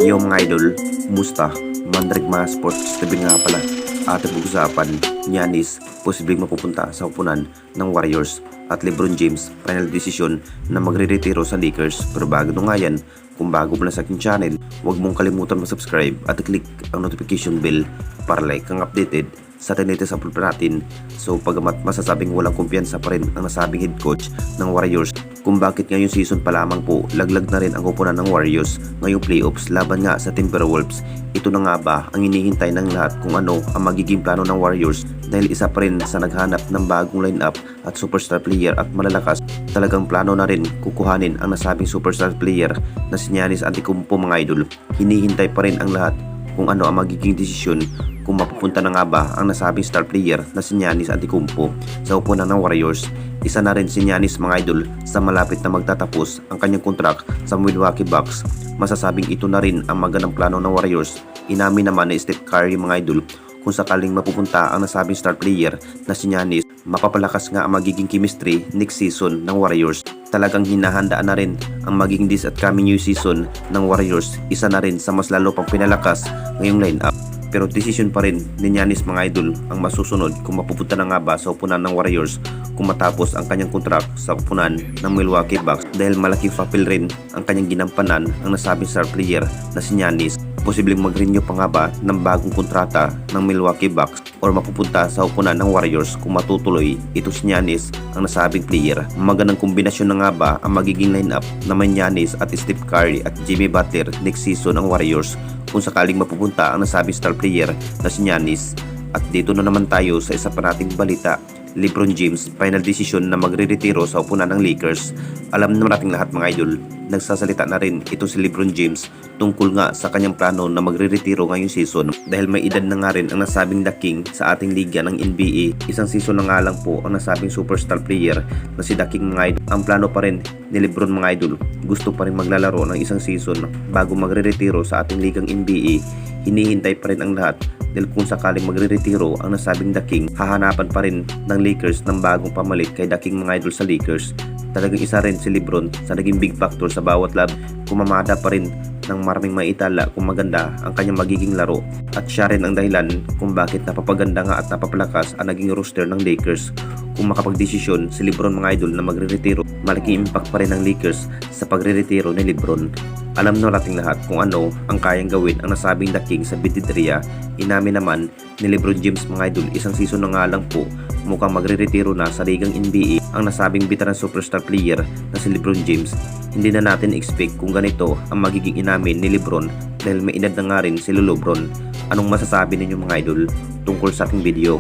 Yo mga idol, kumusta? Mandrig mga sports TV nga pala. Ating pag-usapan, Giannis posibleng mapupunta sa kupunan ng Warriors at LeBron James final decision na magre-retiro sa Lakers. Pero bago nga yan, kung bago mo lang sa aking channel, huwag mong kalimutan mag-subscribe at click ang notification bell para like kang updated sa latest upload pa natin. So pagamat masasabing walang kumpiyansa pa rin ang nasabing head coach ng Warriors kung bakit ngayong season pa lamang po laglag na rin ang kupunan ng Warriors ngayong playoffs laban nga sa Timberwolves. Ito na nga ba ang hinihintay ng lahat kung ano ang magiging plano ng Warriors dahil isa pa rin sa naghanap ng bagong lineup at superstar player at malalakas. Talagang plano na rin kukuhanin ang nasabing superstar player na si Giannis Antetokounmpo mga idol. Hinihintay pa rin ang lahat kung ano ang magiging desisyon kung mapupunta na nga ba ang nasabing star player na si Giannis Antetokounmpo sa upunan ng Warriors. Isa na rin si Giannis mga idol sa malapit na magtatapos ang kanyang kontrak sa Milwaukee Bucks. Masasabing ito na rin ang magandang plano ng Warriors. Inamin naman ni Steph Curry mga idol kung sakaling mapupunta ang nasabing star player na si Giannis, mapapalakas nga ang magiging chemistry next season ng Warriors. Talagang hinahandaan na rin ang magiging this at coming new season ng Warriors. Isa na rin sa mas lalo pang pinalakas ngayong lineup. Pero decision pa rin ni Giannis mga idol ang masusunod kung mapupunta na nga ba sa upunan ng Warriors kung matapos ang kanyang kontrak sa upunan ng Milwaukee Bucks dahil malaking papel rin ang kanyang ginampanan ang nasabing star player na si Giannis. Posibleng mag-renew pa nga ba ng bagong kontrata ng Milwaukee Bucks or mapupunta sa upunan ng Warriors kung matutuloy ito si Giannis ang nasabing player. Magandang kombinasyon na nga ba ang magiging lineup na may Giannis at Steph Curry at Jimmy Butler next season ng Warriors kung sakaling mapupunta ang nasabing star player na si Giannis. At dito na naman tayo sa isa pa nating balita. LeBron James final decision na magre-retiro sa upunan ng Lakers. Alam naman nating lahat mga idol, nagsasalita na rin ito si LeBron James tungkol nga sa kanyang plano na magre-retiro ngayong season dahil may edad na nga rin ang nasabing The King sa ating liga ng NBA. Isang season na nga lang po ang nasabing superstar player na si The King mga idol. Ang plano pa rin ni LeBron mga idol, gusto pa rin maglalaro ng isang season bago magre-retiro sa ating ligang NBA. Hinihintay pa rin ang lahat dahil kung sakaling magre-retiro ang nasabing The King, hahanapan pa rin ng Lakers ng bagong pamalit kay The King mga idol sa Lakers. Talagang isa rin si LeBron sa naging big factor sa bawat lab, kumamada pa rin ng maraming maitala kung maganda ang kanyang magiging laro. At siya rin ang dahilan kung bakit napapaganda nga at napapalakas ang naging roster ng Lakers. Kung makapagdesisyon si LeBron mga idol na magre-retiro, malaking impact pa rin ng Lakers sa pagre-retiro ni LeBron. Alam na nating lahat kung ano ang kayang gawin ang nasabing The King sa bididriya. Inamin naman ni LeBron James mga idol, isang season na nga lang po mukhang magre-retiro na sa ligang NBA ang nasabing veteran superstar player na si LeBron James. Hindi na natin expect kung ganito ang magiging inamin ni LeBron dahil may edad na nga rin si LeBron. Anong masasabi ninyo mga idol tungkol sa ating video?